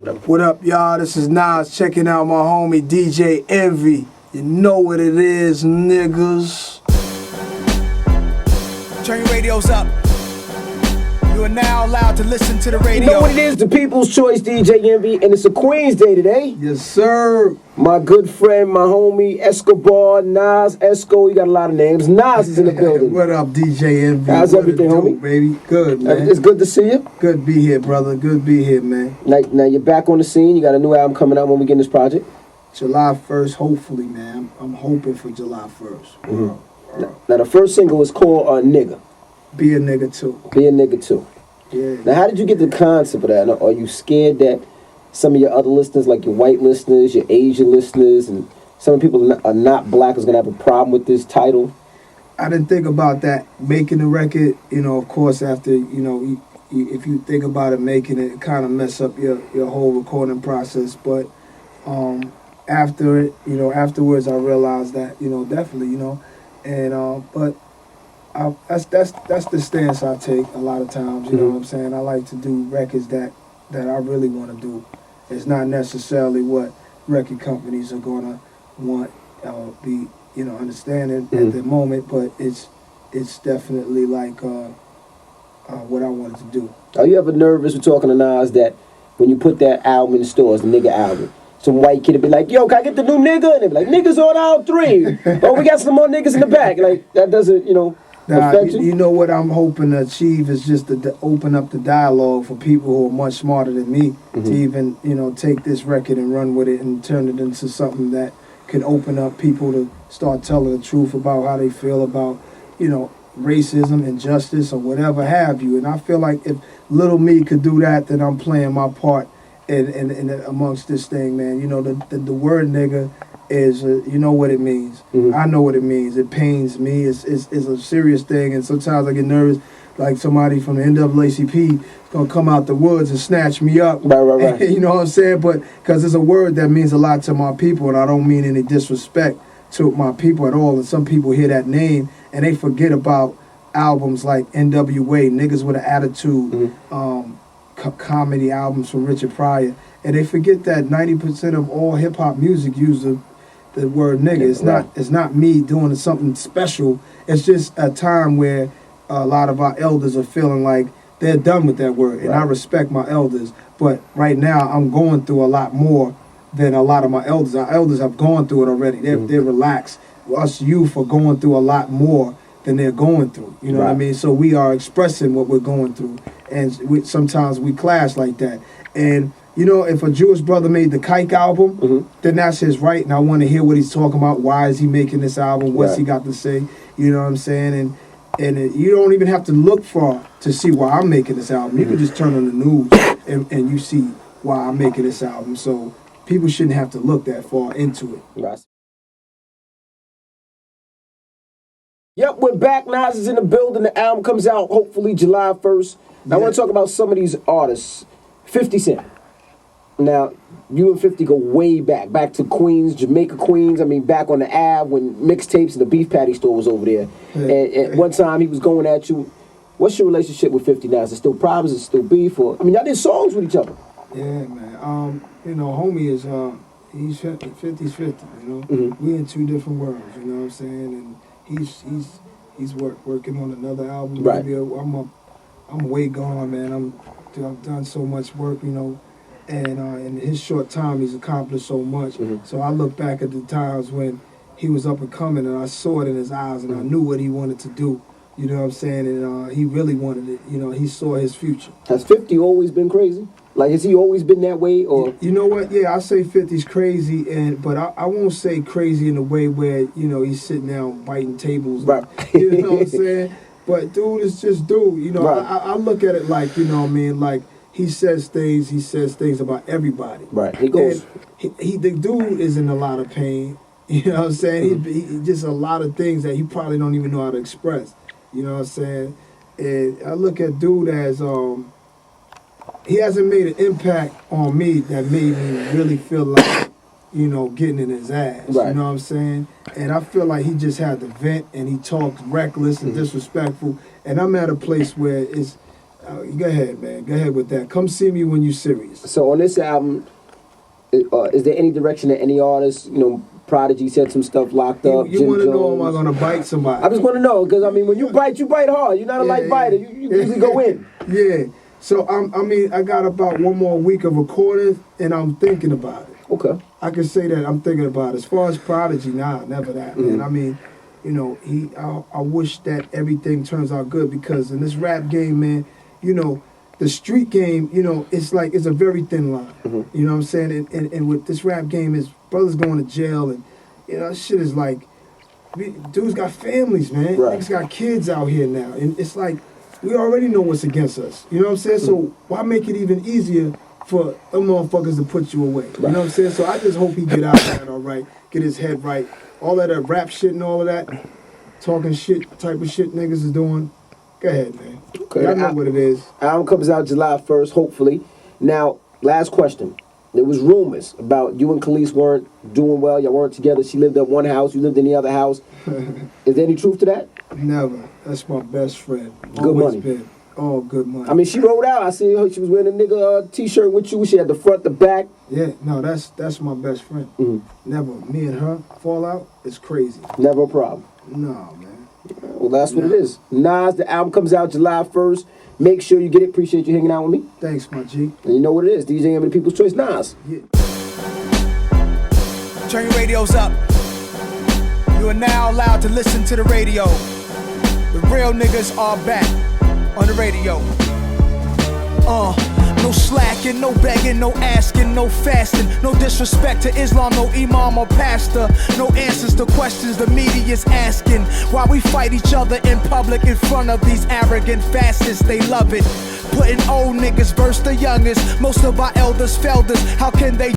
What up, y'all? This is Nas checking out my homie DJ Envy. You know what it is, niggas. Turn your radios up. You are now allowed to listen to the radio. You know what it is? The People's Choice DJ Envy, and it's a Queens Day today. Yes, sir. My good friend, my homie, Escobar, Nas, Esco, you got a lot of names. Nas is in the building. What up, DJ Envy? How's everything, homie? Baby? Good, man. It's good to see you. Good to be here, brother. Good to be here, man. Now you're back on the scene. You got a new album coming out when we get in this project. July 1st, hopefully, man. I'm hoping for July 1st. Mm-hmm. Now, the first single is called Nigger. Be a Nigger Too. Be a Nigger Too. Yeah. Now, how did you get the concept of that? Are you scared that some of your other listeners, like your white listeners, your Asian listeners, and some people are not black, is going to have a problem with this title? I didn't think about that. Making the record, of course, after, if you think about it, making it kind of mess up your whole recording process. But after it, afterwards, I realized that, definitely, but that's the stance I take a lot of times. You know what I'm saying? I like to do records that I really want to do. It's not necessarily what record companies are gonna want be understanding at the moment, but it's definitely like what I wanted to do. Are you ever nervous with talking to Nas that when you put that album in the stores, the Nigger album, some white kid would be like, "Yo, can I get the new Nigger?" And they'd be like, "Niggas on aisle 3. Oh, we got some more niggas in the back." Like, that doesn't, affect you? You know what I'm hoping to achieve is just to open up the dialogue for people who are much smarter than me to even, take this record and run with it and turn it into something that can open up people to start telling the truth about how they feel about, racism, injustice, or whatever have you. And I feel like if little me could do that, then I'm playing my part in amongst this thing, man. The word nigga is, you know what it means. I know what it means. It pains me. It's a serious thing, and sometimes I get nervous, like somebody from the NAACP is gonna come out the woods and snatch me up. Right. You know what I'm saying? But because it's a word that means a lot to my people, and I don't mean any disrespect to my people at all. And some people hear that name and they forget about albums like NWA, Niggas with an Attitude, comedy albums from Richard Pryor, and they forget that 90% of all hip hop music use the word nigga. It's not me doing something special. It's just a time where a lot of our elders are feeling like they're done with that word, and I respect my elders. But right now, I'm going through a lot more than a lot of my elders. Our elders have gone through it already. They're relaxed. Us youth are going through a lot more than they're going through. You know what I mean? So we are expressing what we're going through, and sometimes we clash like that. And if a Jewish brother made the Kike album, then that's his right, and I want to hear what he's talking about. Why is he making this album? What's he got to say? You know what I'm saying? And you don't even have to look far to see why I'm making this album. You can just turn on the news and you see why I'm making this album. So people shouldn't have to look that far into it. Right. Yep, we're back. Nas is in the building. The album comes out hopefully July 1st. I want to talk about some of these artists. 50 Cent. Now, you and 50 go way back to Queens, Jamaica, Queens. I mean, back on the Ave when mixtapes and the beef patty store was over there. And one time he was going at you. What's your relationship with 50 now? Is it still problems? Is it still beef? Or, y'all did songs with each other. Yeah, man. Homie is, he's 50's 50, We in two different worlds, you know what I'm saying? And he's working on another album. Right. I'm way gone, man. I've done so much work, and in his short time, he's accomplished so much. So I look back at the times when he was up and coming, and I saw it in his eyes, and I knew what he wanted to do. You know what I'm saying? And he really wanted it. He saw his future. Has 50 always been crazy? Like, has he always been that way? Or you know what? Yeah, I say 50's crazy, but I won't say crazy in a way where he's sitting down biting tables. Right. You know what I'm saying? But dude is just dude. Right. I look at it like, like he says things about everybody. Right. He goes. The dude is in a lot of pain. You know what I'm saying? He just a lot of things that he probably don't even know how to express. You know what I'm saying? And I look at dude as he hasn't made an impact on me that made me really feel like, getting in his ass. Right. You know what I'm saying? And I feel like he just had to vent, and he talked reckless and disrespectful. And I'm at a place where Go ahead, man. Go ahead with that. Come see me when you're serious. So on this album, is there any direction that any artist, Prodigy said some stuff locked up? You want to know, am I going to bite somebody? I just want to know, because, when you bite hard. You're not a light biter. You usually go in. Yeah. So, I got about one more week of recording, and I'm thinking about it. Okay. I can say that I'm thinking about it. As far as Prodigy, never that, man. I wish that everything turns out good, because in this rap game, man, the street game, it's a very thin line. You know what I'm saying? And with this rap game, is brothers going to jail, and shit is like, dudes got families, man. Right. Niggas got kids out here now, and it's like, we already know what's against us. You know what I'm saying? So why make it even easier for them motherfuckers to put you away? You know what I'm saying? So I just hope he get out of that all right, get his head right. All of that rap shit and all of that, talking shit, type of shit niggas is doing. Go ahead, man. Okay. Y'all know what it is. Album comes out July 1st, hopefully. Now, last question. There was rumors about you and Kelis weren't doing well. Y'all weren't together. She lived at one house. You lived in the other house. Is there any truth to that? Never. That's my best friend. Good Always money. been. All good money. She rolled out. I see her. She was wearing a nigga t-shirt with you. She had the front, the back. Yeah, no, that's my best friend. Never. Me and her fall out. It's crazy. Never a problem. No, man. Well, that's what it is. Nas, the album comes out July 1st. Make sure you get it. Appreciate you hanging out with me. Thanks, my G. And you know what it is. DJ M and the People's Choice, Nas. Yeah. Turn your radios up. You are now allowed to listen to the radio. The real niggas are back on the radio. No slacking, no begging, no asking, no fasting. No disrespect to Islam, no imam or pastor. No answers to questions the media's asking. Why we fight each other in public in front of these arrogant fascists, they love it. Putting old niggas versus the youngest. Most of our elders failed us. How can they